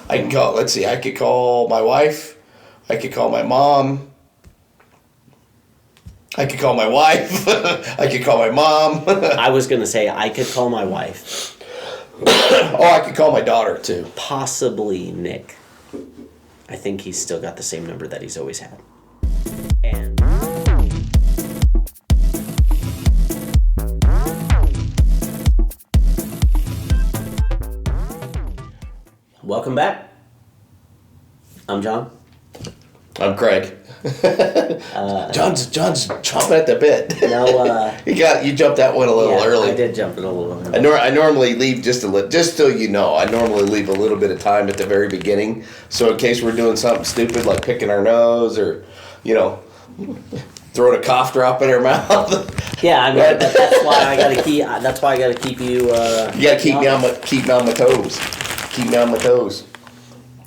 I can call. Let's see. I could call my wife. I could call my mom. I could call my wife. I could call my mom. I was gonna say I could call my wife. I could call my daughter too. Possibly Nick. I think he's still got the same number that he's always had. And welcome back. I'm John. I'm Craig. John's chomping at the bit. No, you jumped that one a little early. I did jump it a little early. I normally leave just so you know, I normally leave a little bit of time at the very beginning, so in case we're doing something stupid like picking our nose or, throwing a cough drop in our mouth. Yeah, I mean that's why I gotta keep. That's why I gotta keep you. You gotta keep me on my toes. Keep me on my toes.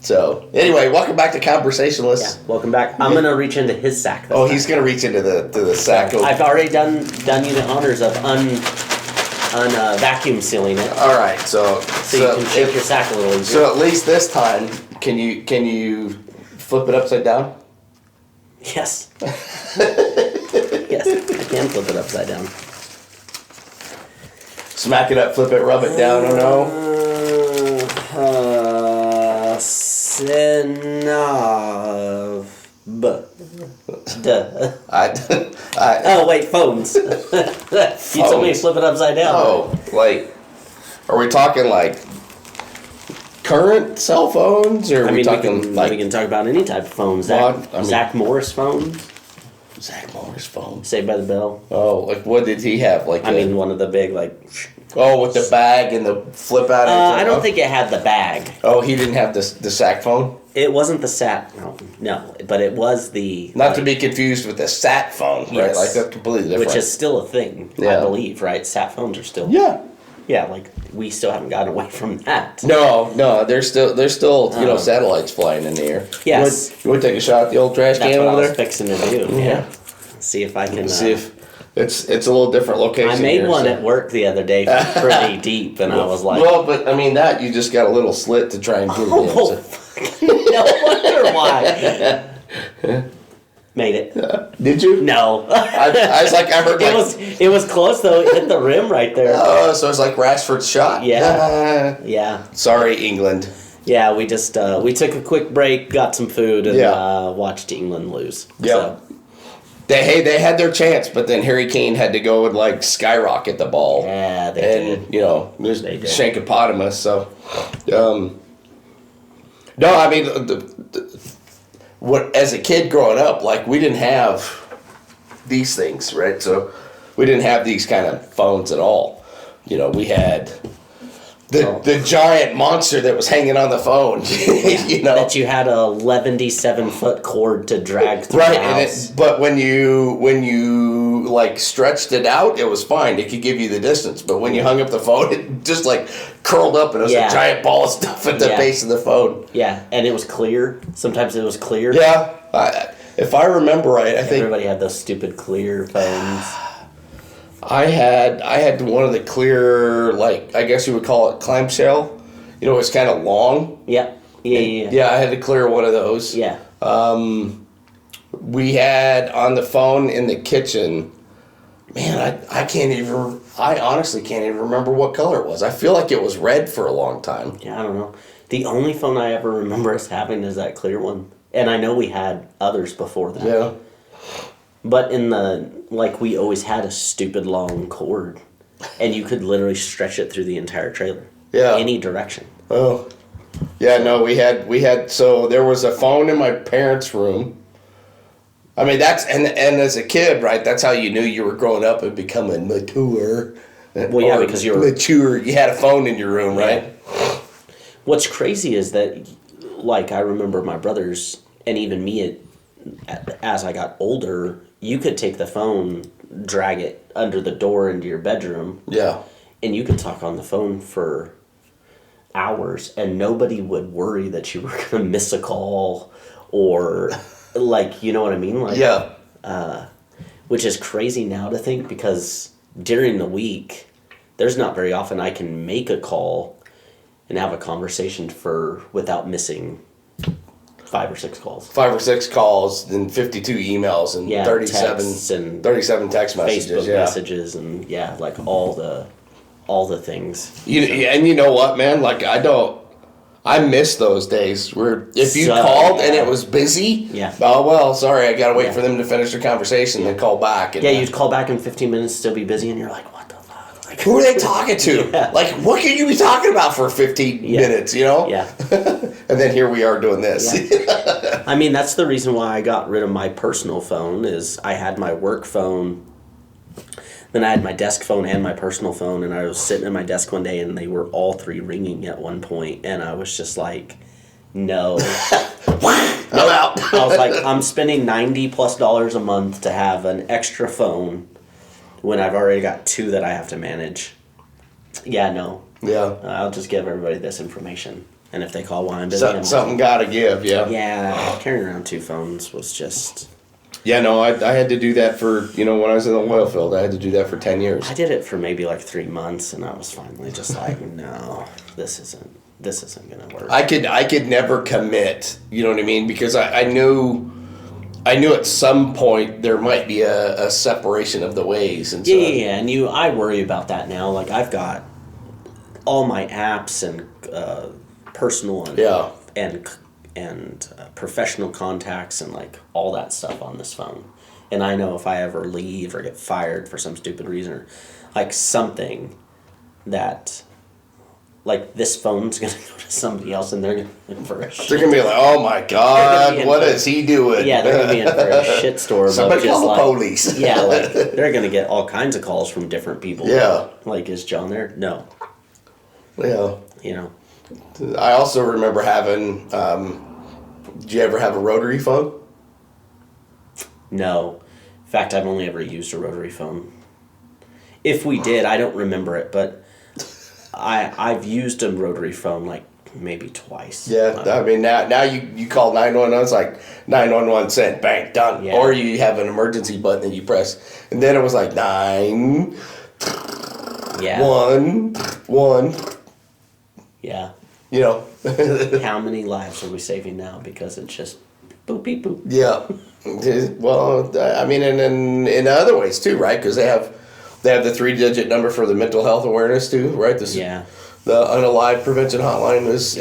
So anyway, welcome back to ConBroSationalists. Yeah, welcome back. I'm gonna reach into his sack. He's gonna reach into the sack. I've already done you the honors of vacuum sealing it. All right, so you can shake your sack a little easier. So at least this time, can you flip it upside down? Yes. Yes, I can flip it upside down. Smack it up, flip it, rub it down. Oh no. Oh wait, phones. You told me to flip it upside down. Oh, are we talking like current cell phones, or we can talk about any type of phones. Zach Morris phones. Zach Morris phone. Saved by the Bell. Oh, what did he have? One of the big with the bag and the flip out. I don't think it had the bag. Oh, he didn't have the sack phone? It wasn't the sat. No, but it was the. Not to be confused with the sat phone, right? Yes. That's completely different. Which is still a thing, I believe, right? Sat phones are still. Yeah. Yeah, we still haven't gotten away from that. No, there's still satellites flying in the air. Yes. You want to take a shot at the old trash can over there? That's what I was fixing to do. Yeah. See if I can. See if it's a little different location. I made one at work the other day, pretty deep, and I was like. Well, but that you just got a little slit to try and do. No wonder why. Made it. Did you? No. I was like, I heard it was close though. It hit the rim right there. Oh, so it's like Rashford's shot. Yeah. Yeah. Sorry, England. Yeah, we just we took a quick break, got some food, and watched England lose. Yeah. So. They had their chance, but then Harry Kane had to go and skyrocket the ball. Yeah, they did. There's Shankopotamus. So, no, I mean, as a kid growing up, we didn't have these things, right? So we didn't have these kind of phones at all. We had the giant monster that was hanging on the phone. That you had a 77-foot cord to drag through the house. But when you stretched it out, it was fine. It could give you the distance. But when you hung up the phone, it just curled up and it was a giant ball of stuff at the base of the phone. Yeah, and it was clear. Sometimes it was clear. Yeah, if I remember right, I think everybody had those stupid clear phones. I had one of the clear, I guess you would call it clamshell. It's kind of long. Yeah. Yeah, I had to clear one of those. Yeah. We had on the phone in the kitchen. Man, I honestly can't even remember what color it was. I feel like it was red for a long time. Yeah, I don't know. The only phone I ever remember us having is that clear one. And I know we had others before that. Yeah. But we always had a stupid long cord. And you could literally stretch it through the entire trailer. Yeah. Any direction. Oh. Yeah, no, we had, so there was a phone in my parents' room. I mean, and as a kid, right, that's how you knew you were growing up and becoming mature. Well, yeah, because you were mature. You had a phone in your room, right? Yeah. What's crazy is that, I remember my brothers, and even me, as I got older, you could take the phone, drag it under the door into your bedroom. Yeah. And you could talk on the phone for hours, and nobody would worry that you were going to miss a call or, you know what I mean? Yeah. Which is crazy now to think, because during the week, there's not very often I can make a call and have a conversation without missing 5 or 6 calls. 5 or 6 calls, and 52 emails, and 37 text messages, Facebook messages, and like all the things. And you know what, man? Like I miss those days where if you called and it was busy, oh well, sorry, I gotta wait for them to finish their conversation and then call back. And, you'd call back in 15 minutes, still be busy, and you're like, what the fuck? Like, who are they talking to? Like, what can you be talking about for 15 minutes, you know? Yeah. And then here we are doing this. Yeah. I mean, that's the reason why I got rid of my personal phone, is I had my work phone, then I had my desk phone and my personal phone, and I was sitting at my desk one day, and they were all 3 ringing at one point, and I was just like, no. I'm out. I was like, I'm spending $90+ a month to have an extra phone when I've already got 2 that I have to manage. Yeah, no. Yeah. I'll just give everybody this information, and if they call while I'm busy, something gotta give, Yeah, carrying around 2 phones was just... Yeah, no, I had to do that for, when I was in the oil field, I had to do that for 10 years. I did it for maybe like 3 months, and I was finally just like, no, this isn't gonna work. I could never commit, you know what I mean? Because I knew at some point there might be a separation of the ways. And and I worry about that now. Like, I've got all my apps and personal and professional contacts and like all that stuff on this phone, and I know if I ever leave or get fired for some stupid reason, or like something, that like this phone's gonna go to somebody else, and they're gonna be in for a shit. They're gonna be like, oh my god, what is he doing? Yeah, they're gonna be in for a shitstorm. Somebody call the police. Yeah, like they're gonna get all kinds of calls from different people. Yeah, like, is John there? No. Yeah, I also remember having. Did you ever have a rotary phone? No. In fact, I've only ever used a rotary phone. If we did, I don't remember it, but I've used a rotary phone like maybe twice. Yeah, I mean now you call 911, it's like 911 sent, bang, done. Yeah. Or you have an emergency button that you press, and then it was like 9, 1. Yeah. How many lives are we saving now because it's just boop beep boop? Yeah. Well, I mean, and in other ways too, right? Because they have the 3-digit number for the mental health awareness too, right? The unalive prevention hotline is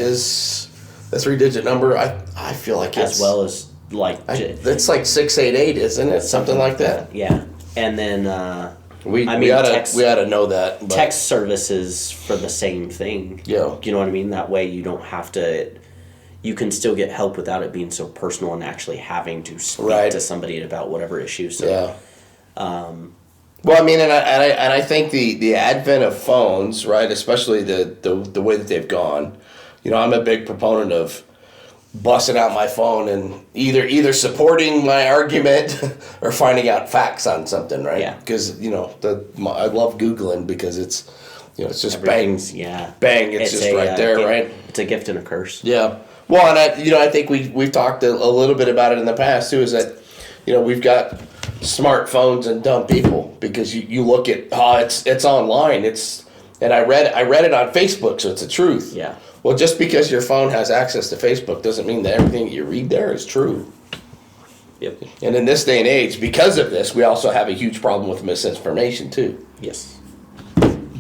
a 3-digit number. I feel like as well as like it's like 688, isn't it? Something like that. Yeah, and then. We ought to know that. But. Text services for the same thing. Yeah. You know what I mean? That way you don't have to... You can still get help without it being so personal and actually having to speak to somebody about whatever issue. So, yeah. Well, I mean, and I think the advent of phones, right, especially the way that they've gone, I'm a big proponent of busting out my phone and either supporting my argument or finding out facts on something, right? Yeah. Because I love Googling because it's it's just bang, it's just right there, right? It's a gift and a curse. Yeah. Well, and I think we've talked a little bit about it in the past too. Is that we've got smartphones and dumb people because you look at it's online, and I read it on Facebook, so it's the truth. Yeah. Well, just because your phone has access to Facebook doesn't mean that everything that you read there is true. Yep. And in this day and age, because of this, we also have a huge problem with misinformation too. Yes.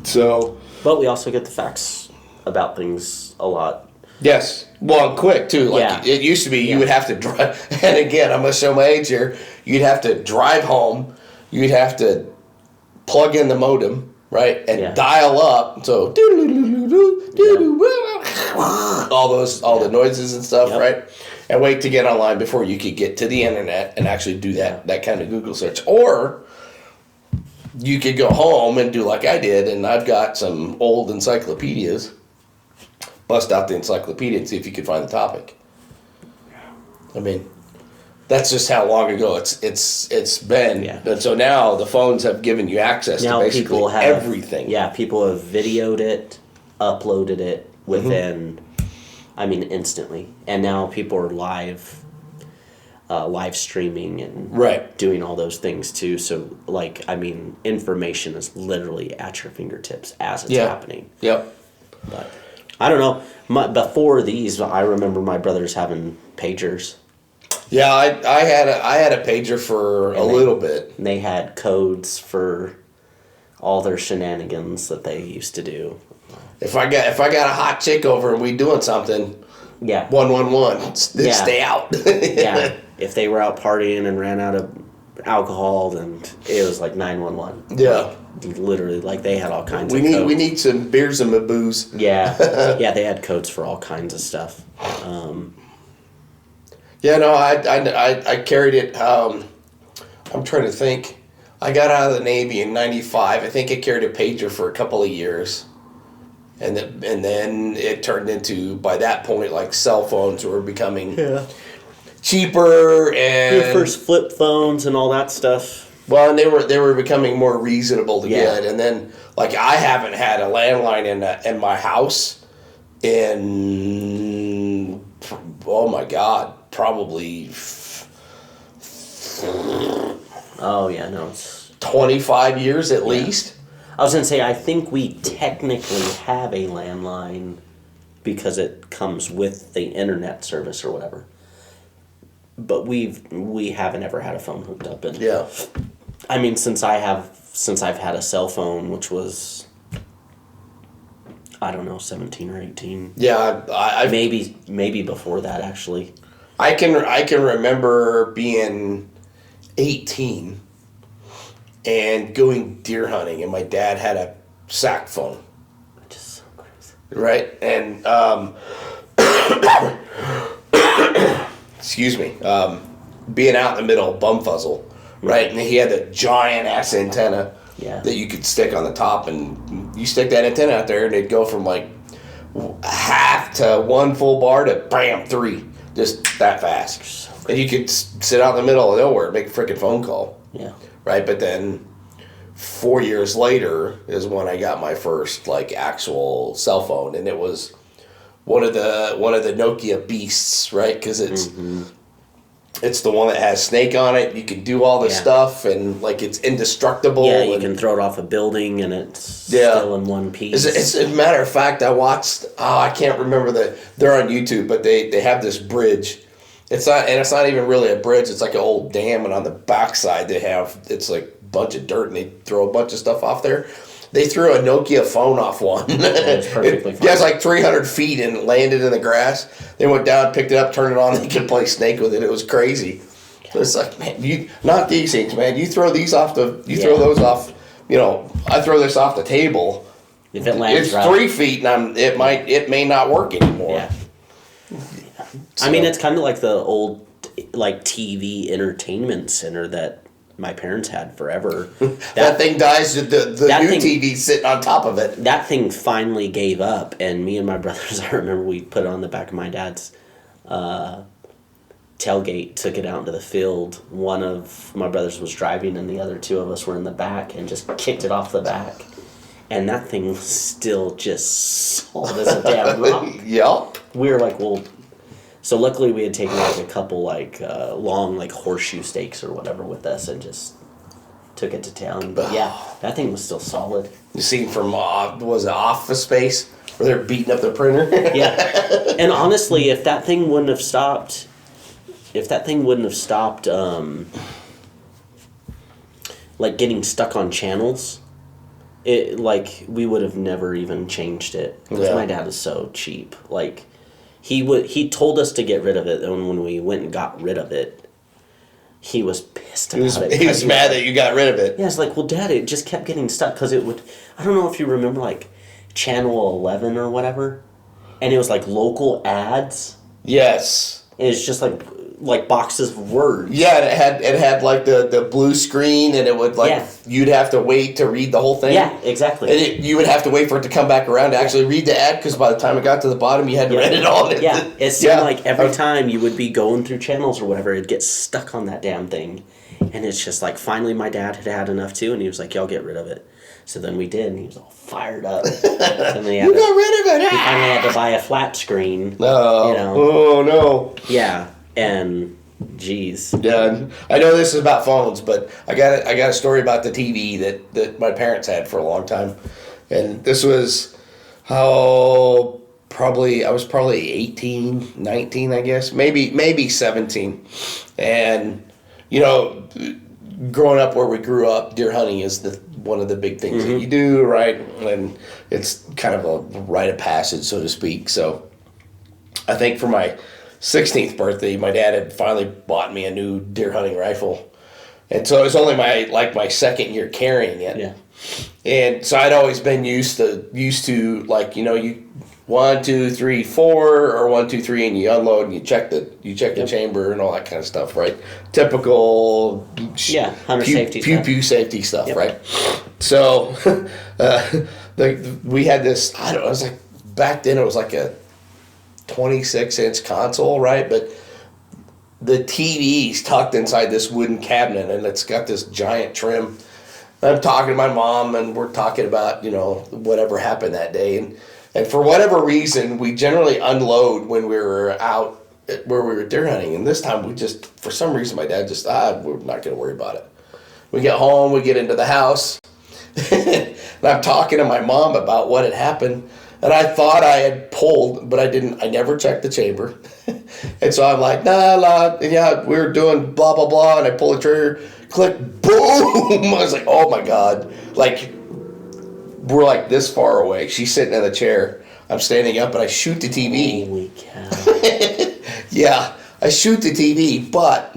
So. But we also get the facts about things a lot. Yes. Well, and quick too. Like it used to be, you would have to drive. And again, I'm gonna show my age here. You'd have to drive home. You'd have to plug in the modem, right, and dial up. So all the noises and stuff, right? And wait to get online before you could get to the internet and actually do that kind of Google search. Or you could go home and do like I did, and I've got some old encyclopedias. Bust out the encyclopedia and see if you could find the topic. I mean, that's just how long ago it's been. Yeah. And so now the phones have given you access to basically everything. Yeah, people have videoed it, uploaded it within, instantly. And now people are live streaming and doing all those things too. So, information is literally at your fingertips as it's happening. Yep. But I don't know. Before these, I remember my brothers having pagers. Yeah, I had a pager for a little bit. They had codes for all their shenanigans that they used to do. If I got a hot chick over and we doing something, Yeah. 111, stay out. Yeah. If they were out partying and ran out of alcohol, then it was like 911. Yeah. Literally, like they had all kinds We of need codes. we need some beers and booze. Yeah. Yeah, they had codes for all kinds of stuff. Yeah, no, I carried it. I'm trying to think. I got out of the Navy in '95. I think I carried a pager for a couple of years, and then it turned into, by that point, like cell phones were becoming cheaper, and Your first flip phones and all that stuff. well, and they were becoming more reasonable to get. And then, like, I haven't had a landline in my house in, oh my God, probably Oh yeah, no, it's 25 years at least. I was gonna say, I think we technically have a landline because it comes with the internet service or whatever. But we haven't ever had a phone hooked up in. Yeah. I mean, since I've had a cell phone, which was, I don't know, 17 or 18. Yeah, I Maybe before that, actually. I can remember being 18 and going deer hunting, and my dad had a sack phone. Just so crazy. Right? And excuse me, being out in the middle of Bumfuzzle, right? And he had a giant ass antenna that you could stick on the top, and you stick that antenna out there, and it'd go from like half to one full bar to bam, 3, just that fast. And you could sit out in the middle of nowhere and make a freaking phone call. Yeah. Right? But then 4 years later is when I got my first like actual cell phone, and it was one of the Nokia beasts, right? Because it's the one that has Snake on it. You can do all this stuff, and like it's indestructible. Yeah, you can throw it off a building, and it's still in one piece. As a matter of fact, I watched. Oh, I can't remember they're on YouTube, but they have this bridge. It's not even really a bridge. It's like an old dam, and on the backside it's like a bunch of dirt, and they throw a bunch of stuff off there. They threw a Nokia phone off one. It's perfectly fine. It was like 300 feet and landed in the grass. They went down, picked it up, turned it on, and they could play Snake with it. It was crazy. So it's like, man, not these things, man. You throw these off throw those off. You know, I throw this off the table. If it lands it's 3 feet, and it may not work anymore. Yeah. I mean, it's kind of like the old, like, TV entertainment center that my parents had forever. That thing dies. The new TV's sitting on top of it. That thing finally gave up, and me and my brothers, I remember we put it on the back of my dad's tailgate, took it out into the field. One of my brothers was driving, and the other 2 of us were in the back, and just kicked it off the back. And that thing was still just solid as a damn rock. Yup. We were like, well... So luckily we had taken like a couple like long like horseshoe stakes or whatever with us and just took it to town. But yeah, that thing was still solid. You seen from was it Office Space where they're beating up the printer? Yeah. And honestly, if that thing wouldn't have stopped, like getting stuck on channels, we would have never even changed it because my dad is so cheap. Like. He told us to get rid of it, and when we went and got rid of it, he was pissed about it. He was mad that you got rid of it. Yeah, it's like, well, Dad, it just kept getting stuck because it would. I don't know if you remember, like, Channel 11 or whatever, and it was like local ads. Yes. And it's just like boxes of words. Yeah, and it had like the blue screen, and it would you'd have to wait to read the whole thing. Yeah, exactly. And you would have to wait for it to come back around to actually read the ad, because by the time it got to the bottom, you had read it all. Yeah, it seemed like every time you would be going through channels or whatever, it'd get stuck on that damn thing. And it's just like, finally my dad had enough too, and he was like, y'all get rid of it. So then we did, and he was all fired up. And then You got rid of it! He finally had to buy a flat screen. No. You know? Oh, no. Yeah, and... Jeez. Yeah, I know this is about phones, but I got a story about the TV that my parents had for a long time, and this was I was probably 18, 19, I guess, maybe 17. And, you know, growing up where we grew up, deer hunting is one of the big things that you do, right? And it's kind of a rite of passage, so to speak. So I think for my 16th birthday, my dad had finally bought me a new deer hunting rifle. And so it was only my second year carrying it. Yeah. And so I'd always been used to like, you know, you 1, 2, 3, 4, or 1, 2, 3, and you unload and you check the chamber and all that kind of stuff, right? Typical hunter safety stuff. Pew safety stuff, right? So we had this, I don't know, it was like back then it was like a 26-inch console, right? But the TV's tucked inside this wooden cabinet and it's got this giant trim. I'm talking to my mom and we're talking about, you know, whatever happened that day. And for whatever reason, we generally unload when we were out where we were deer hunting. And this time for some reason, my dad just, we're not going to worry about it. We get home, we get into the house, and I'm talking to my mom about what had happened. And I thought I had pulled, but I didn't. I never checked the chamber. And so I'm like, yeah, we were doing blah, blah, blah. And I pull the trigger, click, boom. I was like, oh my God. Like, we're like this far away. She's sitting in the chair. I'm standing up and I shoot the TV. Holy cow. Yeah, I shoot the TV, but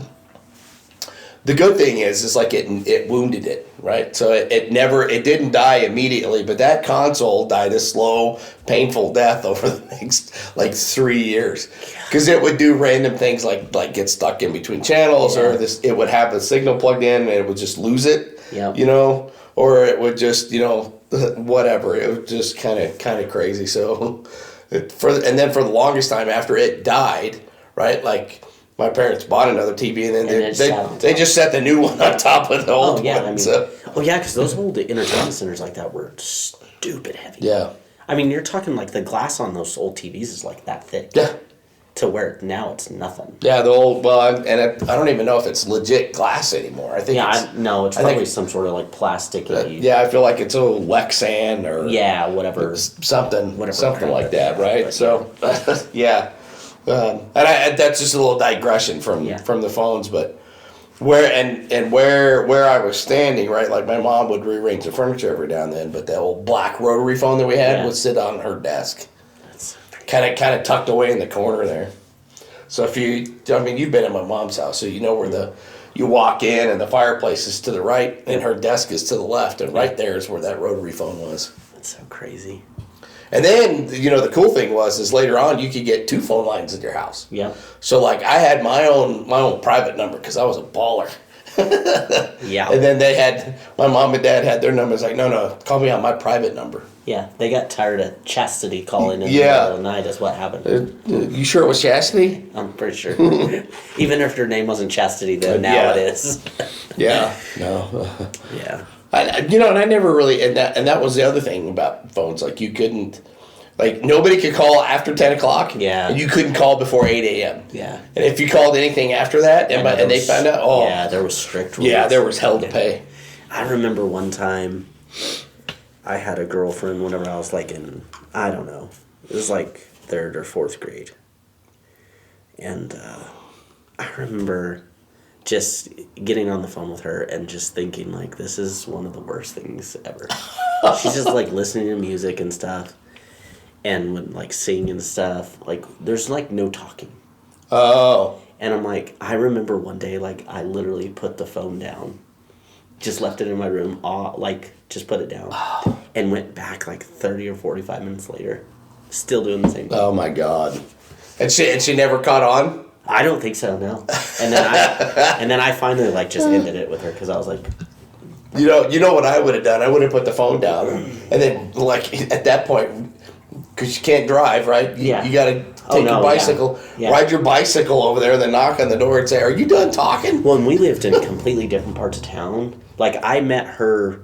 the good thing is like it wounded it, right? So it didn't die immediately, but that console died a slow, painful death over the next like 3 years. Because it would do random things like get stuck in between channels, or it would have the signal plugged in and it would just lose it, you know, or it would just, you know, whatever. It was just kind of crazy. So and then for the longest time after it died, right, like my parents bought another TV and then they just set the new one on top of the old one. I mean, because those old entertainment centers like that were stupid heavy. Yeah. I mean, you're talking like the glass on those old TVs is like that thick. Yeah. To where now it's nothing. Yeah, the old, I don't even know if it's legit glass anymore. I think it's probably some sort of like plasticky. I feel like it's a Lexan or whatever, something like that, right? But, so yeah, and that's just a little digression from the phones, but where I was standing, right? Like my mom would rearrange the furniture every now and then, but the old black rotary phone that we had would sit on her desk. Kind of tucked away in the corner there. So you've been at my mom's house, so you know where you walk in and the fireplace is to the right and her desk is to the left, and right there is where that rotary phone was. That's so crazy. And then, you know, the cool thing is later on you could get 2 phone lines at your house. Yeah. So like I had my own private number because I was a baller. Yeah. And then my mom and dad had their numbers. Like, no, call me on my private number. Yeah, they got tired of Chastity calling in the middle of the night is what happened. You sure it was Chastity? I'm pretty sure. Even if her name wasn't Chastity, though, now it is. Yeah, no. Yeah. And I never really, and that was the other thing about phones. Like, you couldn't, like, nobody could call after 10 o'clock. Yeah. And you couldn't call before 8 a.m. Yeah. And if you called anything after that, and they found out, yeah, there was strict rules. Yeah, there was hell to pay. I remember one time I had a girlfriend whenever I was like in, I don't know, it was like 3rd or 4th grade. And I remember just getting on the phone with her and just thinking, like, this is one of the worst things ever. She's just, like, listening to music and stuff and would, like, sing and stuff. Like, there's, like, no talking. Oh. And I'm like, I remember one day, like, I literally put the phone down. Just left it in my room, just put it down. And went back, like, 30 or 45 minutes later. Still doing the same thing. Oh, my God. And she never caught on? I don't think so, no. And then I finally, like, just ended it with her because I was like... You know what I would have done? I would have put the phone down. And then, like, at that point, because you can't drive, right? You got to take your bicycle, ride your bicycle over there, and then knock on the door and say, are you done talking? Well, and we lived in completely different parts of town. Like, I met her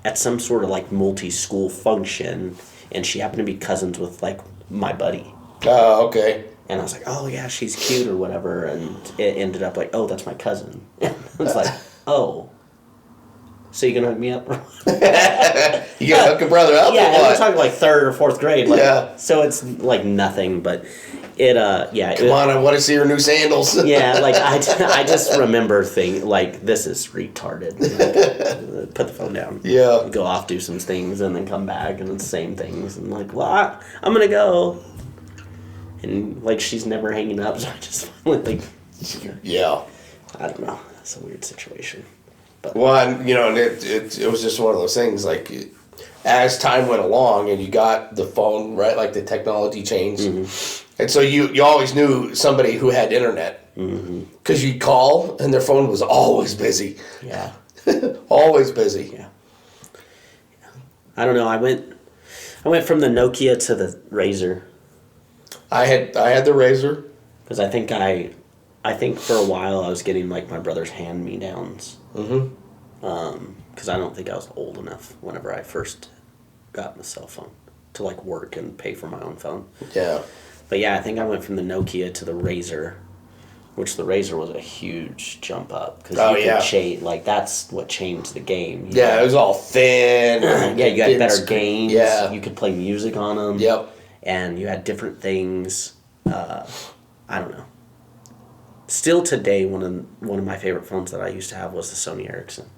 at some sort of, like, multi-school function, and she happened to be cousins with, like, my buddy. Oh, okay. And I was like, oh, yeah, she's cute or whatever. And it ended up like, oh, that's my cousin. It's like, oh. So you going to hook me up? You gotta hook a brother up. Yeah, or and what? we're talking like 3rd or 4th grade. Like, Yeah. So it's like nothing, but it Come on, I want to see her new sandals. yeah, like I just remember thinking like this is retarded. Like, put the phone down. Yeah. Go off, do some things, and then come back and it's the same things. And like, well, I'm gonna go. And like she's never hanging up, so I just finally like. Yeah. I don't know. It's a weird situation. But Well, and, you know, and it was just one of those things, like, as time went along and you got the phone, right, like the technology changed. Mm-hmm. And so you always knew somebody who had internet. Because you'd call and their phone was always busy. Yeah. Always busy. Yeah. I don't know. I went from the Nokia to the Razor. I had the Razor. Because I think for a while I was getting like my brother's hand-me-downs. Because I don't think I was old enough whenever I first got my cell phone to like work and pay for my own phone. Yeah. But yeah, I think I went from the Nokia to the Razor, which the Razor was a huge jump up. Because like that's what changed the game. It was all thin. Yeah, you had better games. Yeah. You could play music on them. Yep. And you had different things. I don't know. Still today, one of my favorite phones that I used to have was the Sony Ericsson.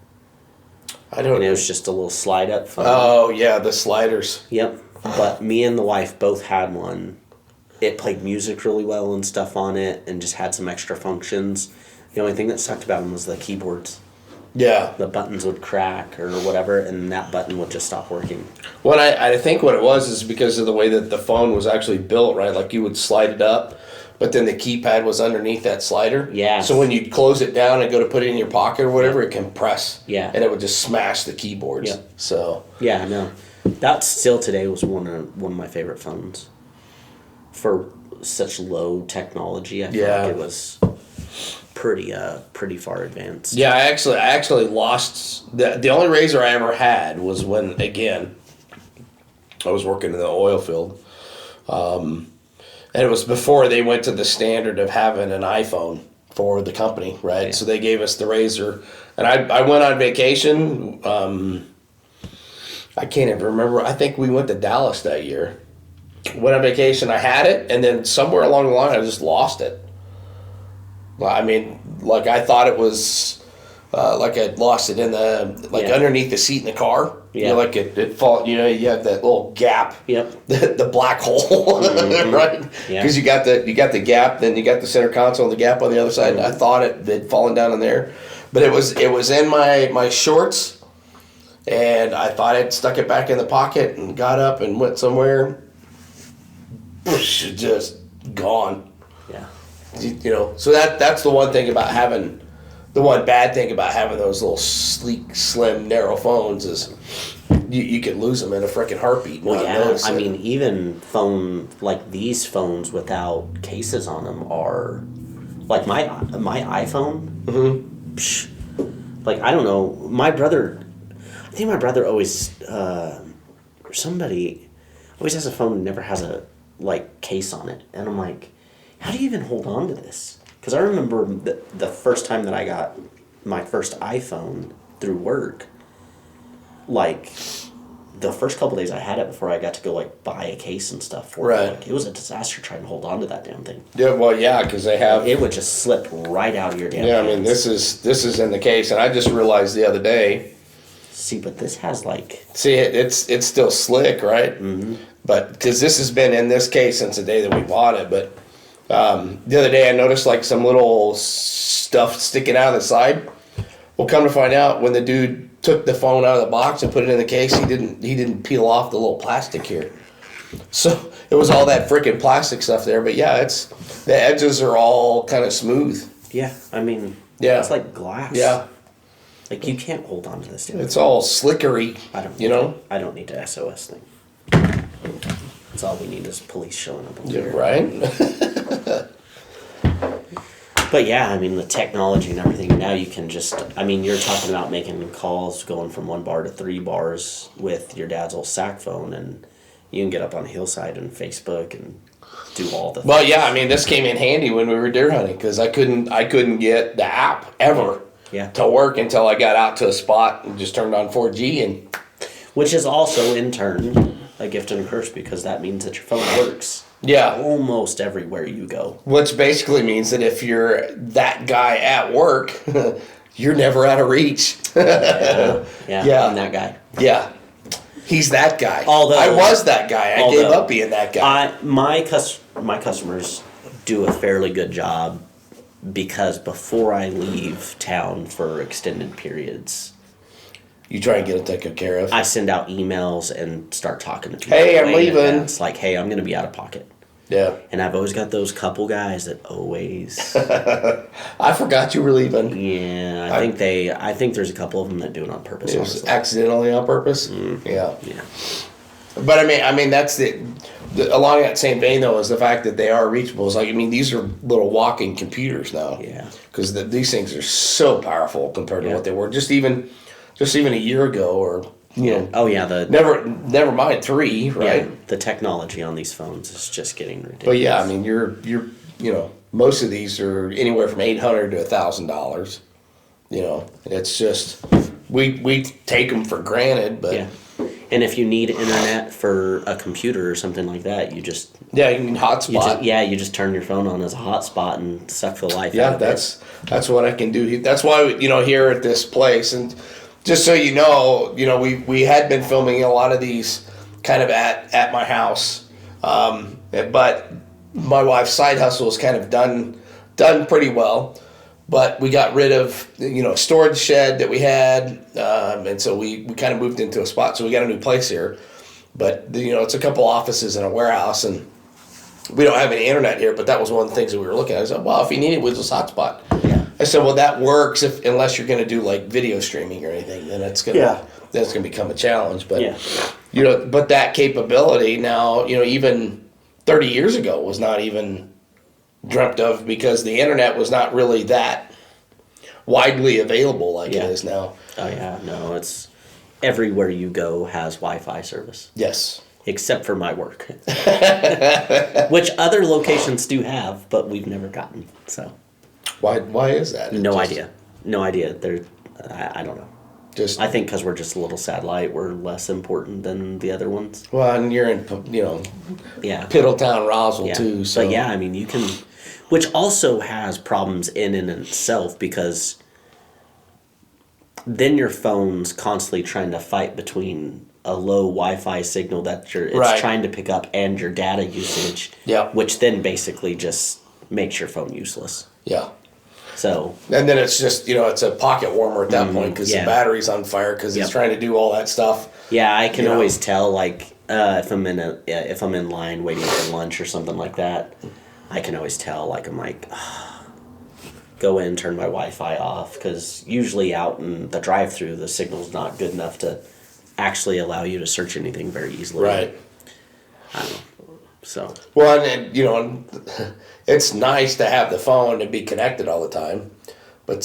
And it was just a little slide up phone. Oh yeah, the sliders. Yep. But me and the wife both had one. It played music really well and stuff on it, and just had some extra functions. The only thing that sucked about them was the keyboards. Yeah. The buttons would crack or whatever, and that button would just stop working. Well, I think what it was is because of the way that the phone was actually built, right? Like you would slide it up, but then the keypad was underneath that slider. Yeah. So when you close it down and go to put it in your pocket or whatever, it can press. Yeah. And it would just smash the keyboards. Yeah. So. Yeah, I know. That still today was one of my favorite phones. For such low technology, I feel like it was pretty far advanced. Yeah, I actually lost the only Razor I ever had was when, again, I was working in the oil field. And it was before they went to the standard of having an iPhone for the company, right? Yeah. So they gave us the Razor. And I went on vacation. I can't even remember. I think we went to Dallas that year. Went on vacation, I had it, and then somewhere along the line I just lost it. I mean, like I thought it was... like I lost it in the underneath the seat in the car. Yeah. You know, like it fall. You know, you have that little gap. Yep. The black hole, right? Because you got the gap, then you got the center console and the gap on the other side. Mm-hmm. And I thought it had fallen down in there, but it was in my shorts, and I thought I'd stuck it back in the pocket and got up and went somewhere. Just gone. Yeah. You know, so that's the one thing about having. The one bad thing about having those little sleek, slim, narrow phones is you can lose them in a freaking heartbeat. Well, yeah, I mean, even like these phones without cases on them are, like my iPhone. Mm-hmm. Like I don't know, I think my brother always somebody always has a phone and never has a like case on it, and I'm like, how do you even hold on to this? Because I remember the first time that I got my first iPhone through work, like, the first couple days I had it before I got to go, like, buy a case and stuff for it. Like, it was a disaster trying to hold on to that damn thing. Yeah, well, yeah, because they have... It would just slip right out of your damn hands. I mean, this is in the case, and I just realized the other day... See, but this has, like... See, it's still slick, right? Mm-hmm. But, because this has been in this case since the day that we bought it, but... the other day I noticed like some little stuff sticking out of the side. Well, come to find out, when the dude took the phone out of the box and put it in the case, he didn't peel off the little plastic here. So it was all that freaking plastic stuff there. But yeah, the edges are all kind of smooth. Yeah, I mean, it's like glass. Yeah, like you can't hold on to this. It's all slickery. I don't need a SOS thing. That's all we need is police showing up. Yeah, right. But yeah, I mean the technology and everything. Now you can just. I mean, you're talking about making calls, going from 1 bar to 3 bars with your dad's old sack phone, and you can get up on Hillside and Facebook and do all the. Well, yeah, I mean this came in handy when we were deer hunting because I couldn't get the app ever to work until I got out to a spot and just turned on 4G and. Which is also, in turn, a gift and a curse because that means that your phone works. Yeah. Almost everywhere you go. Which basically means that if you're that guy at work, you're never out of reach. Yeah, I'm that guy. Yeah. He's that guy. Although I was that guy. I gave up being that guy. My customers do a fairly good job because before I leave town for extended periods, You try and get it taken care of. I send out emails and start talking to people. Hey, I'm leaving. It's like, hey, I'm going to be out of pocket. Yeah. And I've always got those couple guys that always. I forgot you were leaving. Yeah, I think there's a couple of them that do it on purpose. It was accidentally on purpose. Yeah. Yeah. But I mean, that's along that same vein though is the fact that they are reachable. It's like, I mean, these are little walking computers now. Yeah. Because these things are so powerful compared to what they were just even a year ago, or you know. Oh yeah, never mind 3, right? Yeah, the technology on these phones is just getting ridiculous. But yeah, I mean, you're most of these are anywhere from $800 to $1,000. You know, it's just we take them for granted, but yeah. And if you need internet for a computer or something like that, you just you can hotspot. You just turn your phone on as a hotspot and suck the life out of it. That's what I can do. That's why here at this place, and just so you know, we had been filming a lot of these kind of at my house, but my wife's side hustle is kind of done pretty well. But we got rid of a storage shed that we had, and so we kind of moved into a spot. So we got a new place here, but it's a couple offices and a warehouse, and we don't have any internet here. But that was one of the things that we were looking at. I said, well, if you need it, we'll just hotspot. Yeah. I said, well, that works unless you're going to do like video streaming or anything. Then it's gonna become a challenge. But but that capability now, even 30 years ago was not even dreamt of, because the internet was not really that widely available like it is now. Oh yeah, no, it's everywhere you go has Wi-Fi service. Yes. Except for my work. Which other locations do have, but we've never gotten. So why is that? No idea. I don't know. Just I think because we're just a little satellite, we're less important than the other ones. Well, and you're in Piddletown, Roswell too. So but yeah, I mean you can. Which also has problems in and itself, because then your phone's constantly trying to fight between a low Wi-Fi signal that it's trying to pick up and your data usage, which then basically just makes your phone useless. Yeah. So. And then it's just it's a pocket warmer at that point, because the battery's on fire because it's trying to do all that stuff. Yeah, I can always tell if I'm in line waiting for lunch or something like that. I can always tell, I'm like, go in, turn my Wi-Fi off, because usually out in the drive-thru, the signal's not good enough to actually allow you to search anything very easily. Right. I don't know. So. Well, and it's nice to have the phone and be connected all the time, but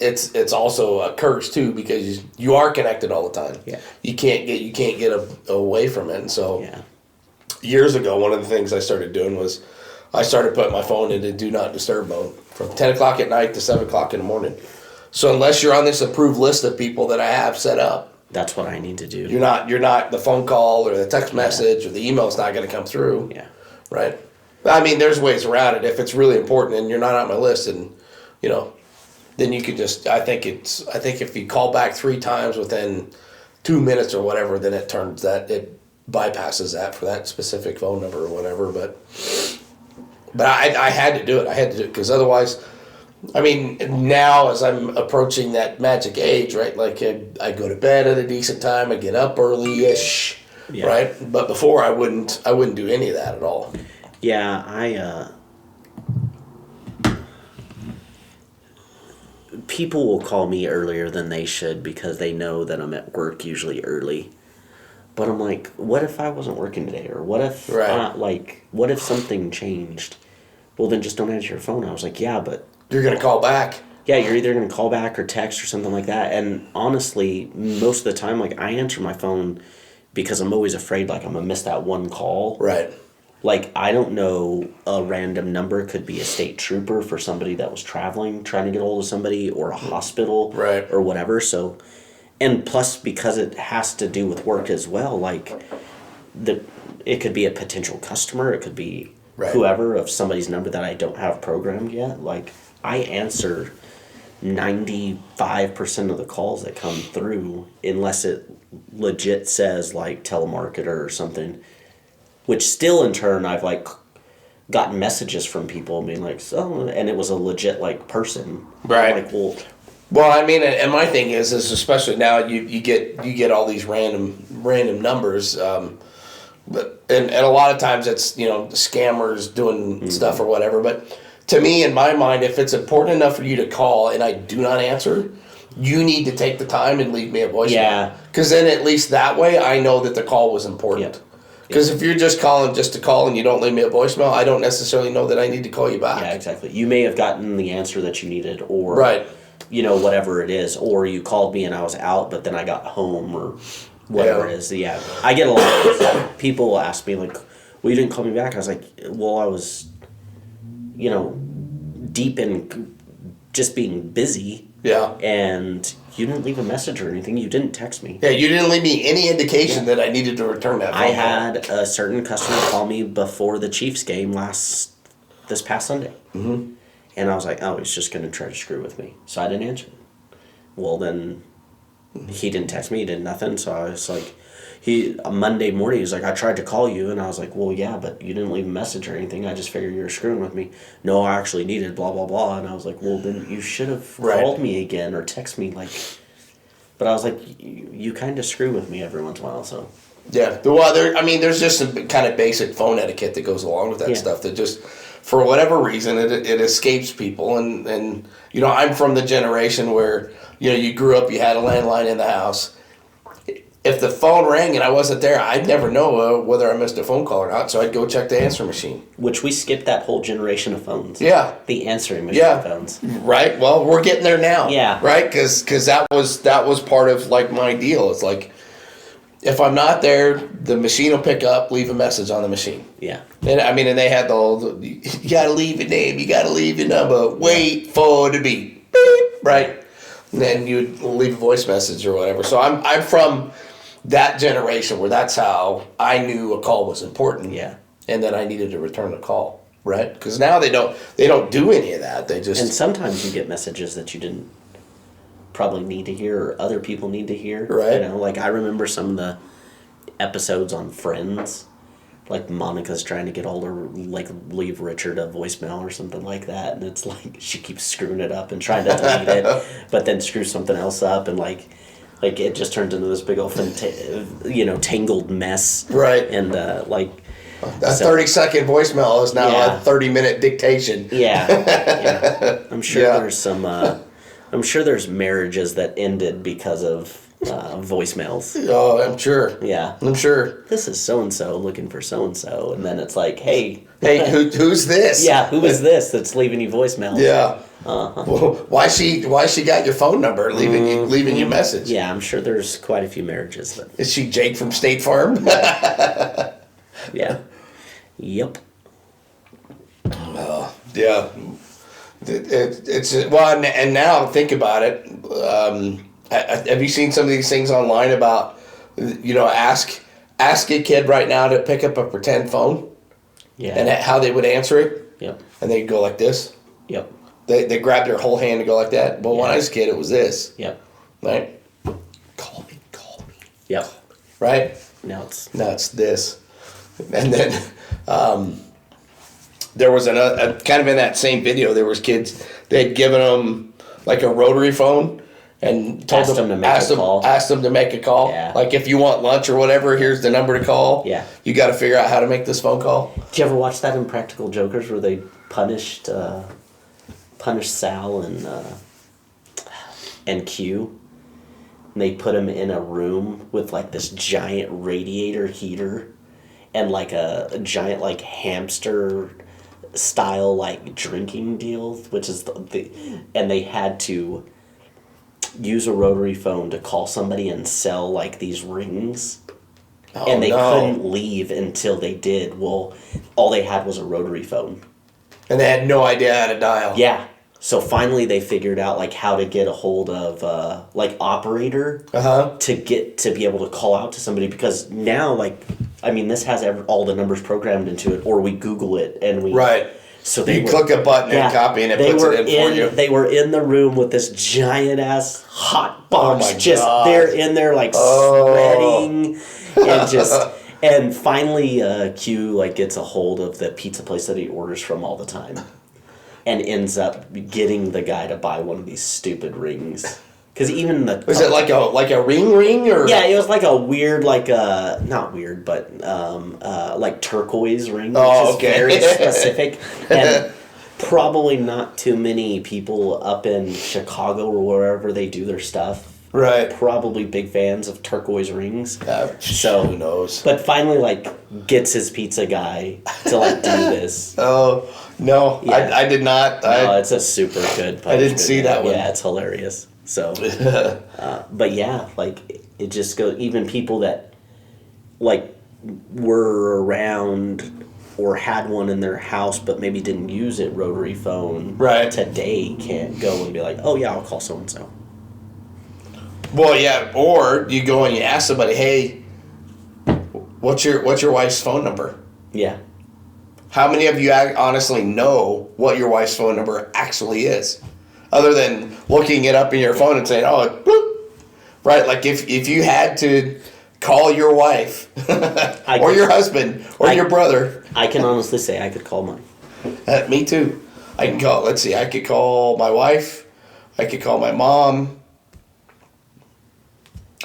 it's also a curse too, because you are connected all the time. Yeah. You can't get away from it, and so. Yeah. Years ago, one of the things I started doing was I started putting my phone into do not disturb mode from 10 o'clock at night to 7 o'clock in the morning. So unless you're on this approved list of people that I have set up, that's what I need to do. You're not the phone call or the text message or the email's not going to come through. Yeah. Right. I mean, there's ways around it. If it's really important and you're not on my list, and then you could just. I think if you call back 3 times within 2 minutes or whatever, then it bypasses that for that specific phone number or whatever. But I had to do it. Because otherwise, I mean, now as I'm approaching that magic age, right? Like I go to bed at a decent time, I get up early-ish, right? But before I wouldn't do any of that at all. Yeah, people will call me earlier than they should because they know that I'm at work usually early. But I'm like, what if I wasn't working today? Or what if, what if something changed? Well, then just don't answer your phone. I was like, yeah, but... You're going to call back. Yeah, you're either going to call back or text or something like that. And honestly, most of the time, I answer my phone because I'm always afraid, I'm going to miss that one call. Right. I don't know, a random number could be a state trooper for somebody that was traveling, trying to get hold of somebody, or a hospital. Right. Or whatever, so... And plus, because it has to do with work as well, like it could be a potential customer, it could be whoever of somebody's number that I don't have programmed yet. Like I answer 95% of the calls that come through, unless it legit says like telemarketer or something. Which still in turn I've like gotten messages from people being like, so, and it was a legit like person. Right. Like, well, I mean, and my thing is especially now you get all these random numbers, but and a lot of times it's scammers doing stuff or whatever. But to me, in my mind, if it's important enough for you to call and I do not answer, you need to take the time and leave me a voicemail. Yeah. Because then at least that way I know that the call was important. Because if you're just calling just to call and you don't leave me a voicemail, I don't necessarily know that I need to call you back. Yeah, exactly. You may have gotten the answer that you needed, or whatever it is, or you called me and I was out, but then I got home, or whatever it is. Yeah, I get a lot of this. People ask me like, "Well, you didn't call me back." I was like, "Well, I was, deep in just being busy." Yeah. And you didn't leave a message or anything. You didn't text me. Yeah, you didn't leave me any indication that I needed to return that phone I call. had a certain customer call me before the Chiefs game this past Sunday. Mm-hmm. And I was like, oh, he's just going to try to screw with me. So I didn't answer. Well, then he didn't text me. He did nothing. So I was like, Monday morning, he was like, I tried to call you. And I was like, well, yeah, but you didn't leave a message or anything. I just figured you were screwing with me. No, I actually needed blah, blah, blah. And I was like, well, then you should have called me again or text me. But I was like, you kind of screw with me every once in a while, so. Yeah. Well, there's just some kind of basic phone etiquette that goes along with that stuff that just, for whatever reason, it escapes people. And I'm from the generation where, you grew up, you had a landline in the house. If the phone rang and I wasn't there, I'd never know whether I missed a phone call or not, so I'd go check the answer machine. Which we skipped that whole generation of phones. Yeah. The answering machine phones. Right. Well, we're getting there now. Yeah. Right? Because that was part of, like, my deal. It's like, if I'm not there, the machine will pick up, leave a message on the machine. Yeah. And they had you got to leave your name, you got to leave your number, wait for the beep, beep, right? And then you'd leave a voice message or whatever. So I'm from that generation where that's how I knew a call was important. Yeah. And then I needed to return the call, right? Because now they don't do any of that. They just... And sometimes you get messages that you didn't probably need to hear or other people need to hear. Right. Like I remember some of the episodes on Friends. Like Monica's trying to get older, like leave Richard a voicemail or something like that, and it's like she keeps screwing it up and trying to delete it, but then screws something else up, and like it just turns into this big old tangled mess. Right. And a 30-second voicemail is now a 30-minute dictation. Yeah. I'm sure there's some. I'm sure there's marriages that ended because of voicemails. Oh, I'm sure. Yeah. I'm sure. This is so-and-so looking for so-and-so. And then it's like, hey. Hey, who's this? Yeah, who is this that's leaving you voicemails? Yeah. Well, why she got your phone number, leaving you message? Yeah, I'm sure there's quite a few marriages that... Is she Jake from State Farm? Yeah. Yep. Yeah. It's well, and now think about it. Have you seen some of these things online about, ask a kid right now to pick up a pretend phone? Yeah. And how they would answer it? Yep. And they'd go like this? Yep. They grab their whole hand and go like that? But when I was a kid, it was this. Yep. Right? Call me. Yep. Right? Now it's this. And then there was another, kind of in that same video, there was kids, they had given them like a rotary phone and told Asked them to make a call. Asked them to make a call. Yeah. Like, if you want lunch or whatever, here's the number to call. Yeah. You got to figure out how to make this phone call. Did you ever watch that in Practical Jokers where they punished Sal and Q? And they put him in a room with like this giant radiator heater and like a giant like hamster style like drinking deal, which is and they had to use a rotary phone to call somebody and sell like these rings. Oh, and they couldn't leave until they did. Well, all they had was a rotary phone. And they had no idea how to dial. Yeah. So finally they figured out like how to get a hold of like operator to be able to call out to somebody, because now like, I mean, this has all the numbers programmed into it, or we Google it and we So you click a button and copy, and it puts it in for you. They were in the room with this giant ass hot box. Oh my God. They're in there like sweating and just. And finally, Q like gets a hold of the pizza place that he orders from all the time, and ends up getting the guy to buy one of these stupid rings. Because even the was it like a ring or it was like a weird not weird but like turquoise ring, which is very specific, and probably not too many people up in Chicago or wherever they do their stuff. Right. Probably big fans of turquoise rings. So who knows? But finally, like, gets his pizza guy to like do this. Oh no, yeah. I did not. No, it's a super good. I didn't see that one. Yeah, it's hilarious. So, but yeah, like it just goes. Even people that like were around or had one in their house, but maybe didn't use it, rotary phone. Right. Today can't go and be like, oh yeah, I'll call so and so. Well, yeah, or you go and you ask somebody, hey, what's your wife's phone number? Yeah. How many of you honestly know what your wife's phone number actually is? Other than looking it up in your phone and saying, oh, bloop. Right? Like if you had to call your wife or your husband or your brother. I can honestly say I could call mine. Me too. I could call my wife. I could call my mom.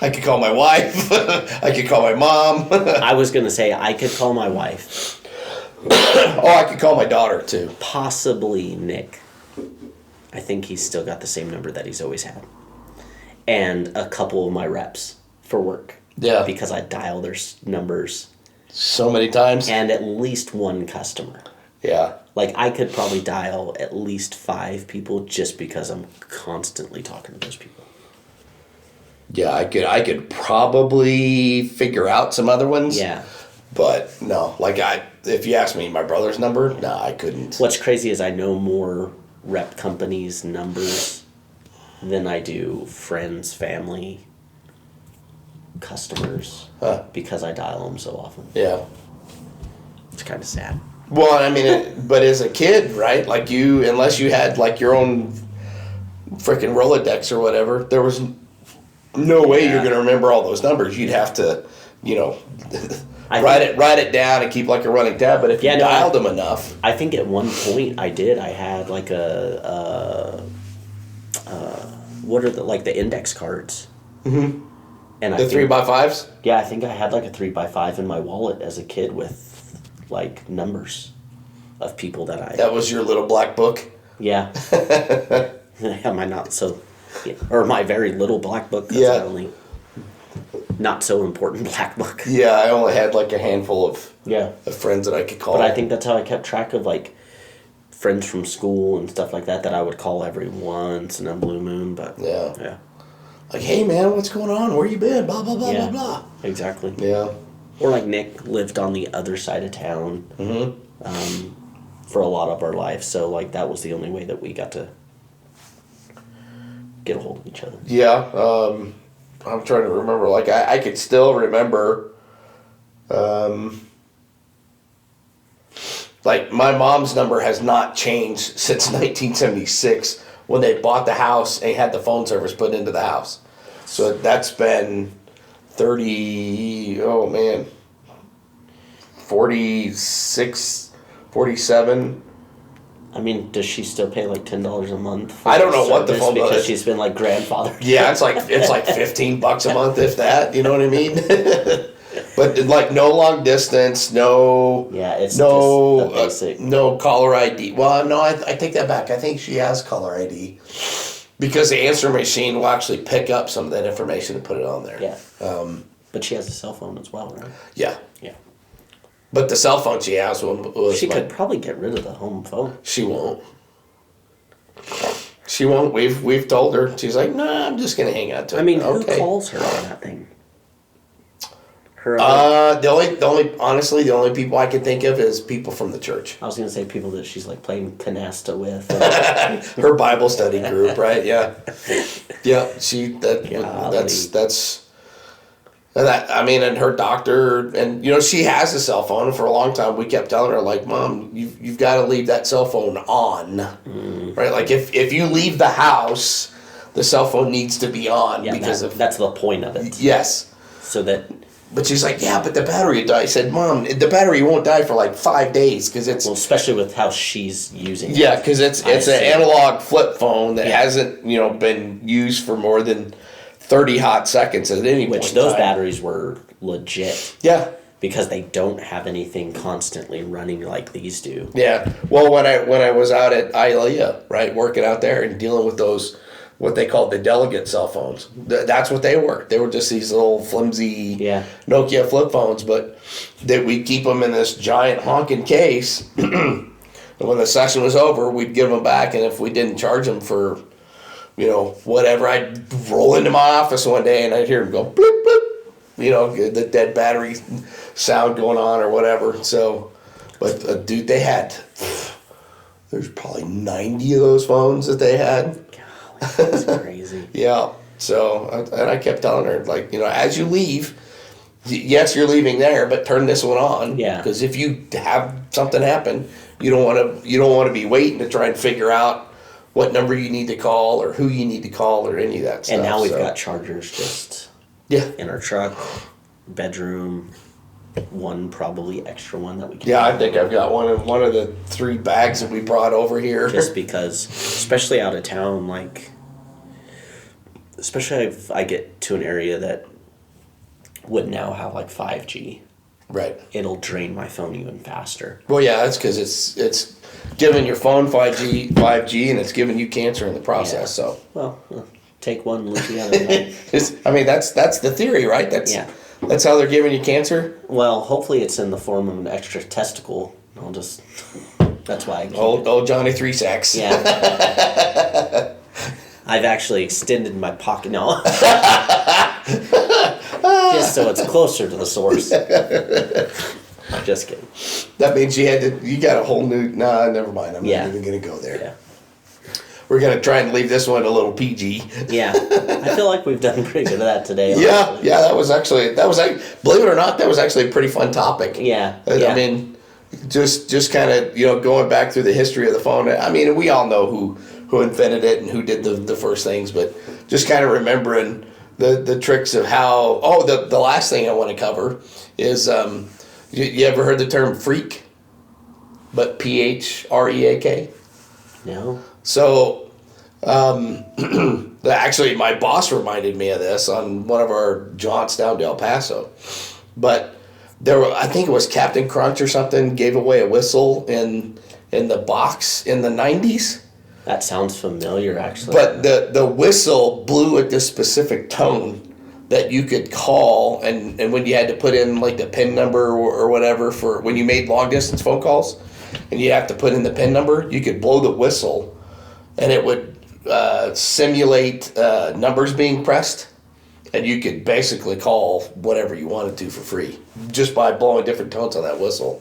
I could call my wife. I could call my mom. I was going to say I could call my wife. I could call my daughter too. Possibly Nick. I think he's still got the same number that he's always had. And a couple of my reps for work. Yeah. Because I dial their numbers so many times. And at least one customer. Yeah. Like I could probably dial at least 5 people just because I'm constantly talking to those people. Yeah, I could probably figure out some other ones. Yeah. But no, if you ask me my brother's number, no, I couldn't. What's crazy is I know more rep companies' numbers than I do friends, family, customers, because I dial them so often. Yeah. It's kind of sad. Well, I mean, but as a kid, right? Like unless you had like your own freaking Rolodex or whatever, there was no way you're going to remember all those numbers. You'd have to, write it down and keep like a running tab. But if you dialed them enough, I think at one point I did. I had like what are the index cards? Mm-hmm. And the 3x5s. Yeah, I think I had like a 3x5 in my wallet as a kid with like numbers of people that That was your little black book. Yeah. Or my very little black book. That's my only not so important black book. Yeah, I only had like a handful of friends that I could call. But I think that's how I kept track of like friends from school and stuff like that I would call every once in a blue moon. But yeah. Like, hey man, what's going on? Where you been? Blah blah blah blah blah. Exactly. Yeah. Or like Nick lived on the other side of town for a lot of our life, so like that was the only way that we got to get a hold of each other. Yeah, I'm trying to remember. Like I could still remember, like my mom's number has not changed since 1976 when they bought the house and had the phone service put into the house. So that's been 46, 47. I mean, does she still pay like $10 a month? I don't know what the phone bill is. Because she's been like grandfathered. Yeah, it's like $15 a month, if that. You know what I mean? But like no long distance, no. Yeah, it's just basic. No caller ID. Well, no, I take that back. I think she has caller ID because the answer machine will actually pick up some of that information and put it on there. Yeah. But she has a cell phone as well, right? Yeah. Yeah. But the cell phone she has was she could probably get rid of the home phone. She won't. She won't. We've told her. She's like, nah, I'm just gonna hang out to it. I mean, who calls her on that thing? Her other, honestly, the only people I can think of is people from the church. I was gonna say people that she's like playing canasta with. Her Bible study group, right? Yeah, yeah. And her doctor, and she has a cell phone. And for a long time, we kept telling her, like, Mom, you've got to leave that cell phone on, right? Like if you leave the house, the cell phone needs to be on because that's the point of it. Yes. So that. But she's like, yeah, but the battery will die. I said, Mom, the battery won't die for like 5 days because it's... Well, especially with how she's using it. Yeah, because it's an analog flip phone that hasn't, been used for more than 30 hot seconds at any point. Which those batteries were legit. Yeah. Because they don't have anything constantly running like these do. Yeah. Well, when I was out at ILEA, right, working out there and dealing with those... what they called the delegate cell phones. That's what they were. They were just these little flimsy Nokia flip phones, but that we'd keep them in this giant honking case. And when the session was over, we'd give them back, and if we didn't charge them for, whatever, I'd roll into my office one day and I'd hear them go bloop, bloop, the dead battery sound going on or whatever. So, but dude, they had, there's probably 90 of those phones that they had. That's crazy. Yeah. So, and I kept telling her, like, as you leave, yes, you're leaving there, but turn this one on. Yeah. Because if you have something happen, you don't want to be waiting to try and figure out what number you need to call or who you need to call or any of that stuff. And now we've got chargers just in our truck, bedroom, one probably extra one that we can. Yeah, I think I've got one of the 3 bags that we brought over here. Just because, especially out of town, like, especially if I get to an area that would now have like 5G, right? It'll drain my phone even faster. Well, yeah, that's because it's giving your phone 5G, and it's giving you cancer in the process. Yeah. So take one, lose the other. I mean, that's the theory, right? That's how they're giving you cancer? Well, hopefully it's in the form of an extra testicle. That's why I keep Old Johnny 3 sacks. Yeah. I've actually extended my pocket now. Just so it's closer to the source. Just kidding. That means you got a whole new, never mind. I'm not even going to go there. Yeah. We're going to try and leave this one a little PG. Yeah. I feel like we've done pretty good at that today. Yeah, that was actually, believe it or not, that was actually a pretty fun topic. Yeah. I mean, just kind of, going back through the history of the phone. I mean, we all know who invented it and who did the first things, but just kind of remembering the tricks of how, the last thing I want to cover is, you ever heard the term freak? But PHREAK? No. So, actually, my boss reminded me of this on one of our jaunts down to El Paso. But I think it was Captain Crunch or something, gave away a whistle in the box in the 90s. That sounds familiar, actually. But the whistle blew at this specific tone that you could call, and when you had to put in like the PIN number or whatever for when you made long distance phone calls, and you have to put in the PIN number, you could blow the whistle, and it would simulate numbers being pressed, and you could basically call whatever you wanted to for free just by blowing different tones on that whistle.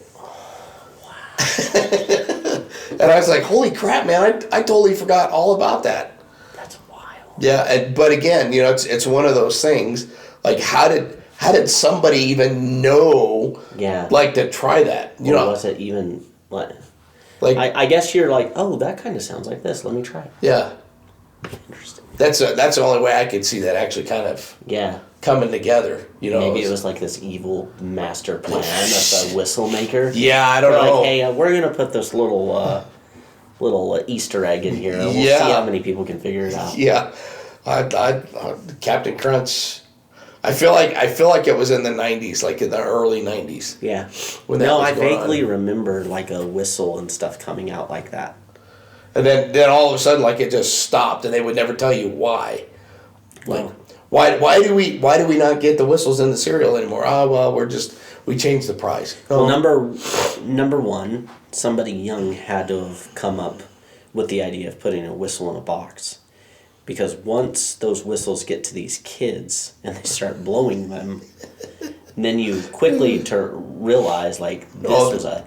Wow. And I was like, holy crap, man, I totally forgot all about that. That's wild. Yeah, but again, it's one of those things, like how did somebody even know like to try that? Was it even like I guess you're like, oh, that kind of sounds like this. Let me try it. Yeah. Interesting. That's the only way I could see that actually kind of coming together. Maybe it was like this evil master plan of a whistle maker. Yeah, I don't know. Like, hey, we're gonna put this little Easter egg in here, and we'll see how many people can figure it out. Yeah, Captain Crunch. I feel like it was in the 90s, like in the early 90s. Yeah. I vaguely remember like a whistle and stuff coming out like that. And then all of a sudden, like, it just stopped, and they would never tell you why. Like, why do we not get the whistles in the cereal anymore? Oh, well, we changed the price. Well, number one, somebody young had to have come up with the idea of putting a whistle in a box. Because once those whistles get to these kids and they start blowing them, And then you quickly realize, like, this was a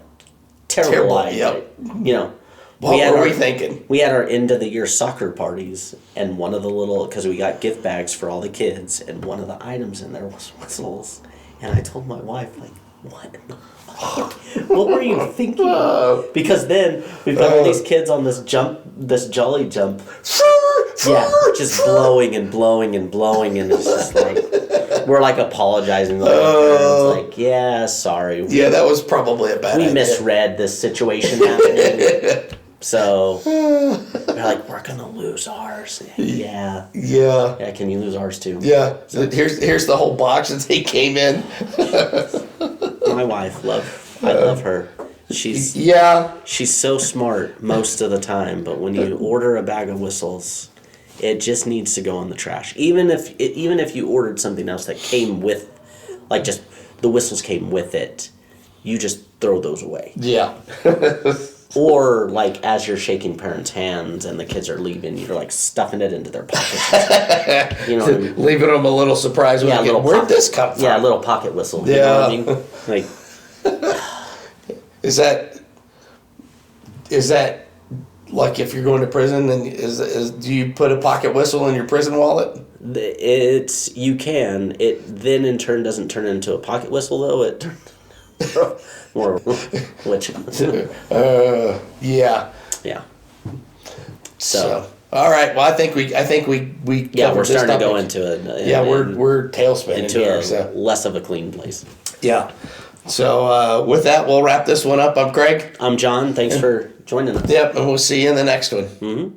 terrible idea. Yep. You know, What were we thinking? We had our end of the year soccer parties, and one of the because we got gift bags for all the kids, and one of the items in there was whistles. And I told my wife, like, what in the fuck? What were you thinking? Because then we've got all these kids on this jolly jump. Yeah, just blowing and blowing and blowing, and it's just like, we're like apologizing. Like, yeah, sorry. Yeah, that was probably a bad idea. We misread this situation happening. So they're like, we're gonna lose ours. Yeah. Yeah, can you lose ours too? Yeah. So here's the whole box as he came in. My wife, I love her. She's so smart most of the time, but when you order a bag of whistles, it just needs to go in the trash. Even if you ordered something else that came with, like, just the whistles came with it, you just throw those away. Yeah. Or, like, as you're shaking parents' hands and the kids are leaving, you're, like, stuffing it into their pockets. You know what I mean? Leaving them a little surprised. Yeah, Where'd this come from? Yeah, a little pocket whistle. Yeah. You know what I mean? Like, Is that like if you're going to prison, then do you put a pocket whistle in your prison wallet? You can. It then in turn doesn't turn into a pocket whistle though. It turns more which. Yeah. Yeah. So all right. Well, I think we yeah, we're starting to go into it. We're tailspinning into here, less of a clean place. Yeah. So with that, we'll wrap this one up. I'm Craig. I'm John. Thanks for joining us. Yep, and we'll see you in the next one. Mm-hmm.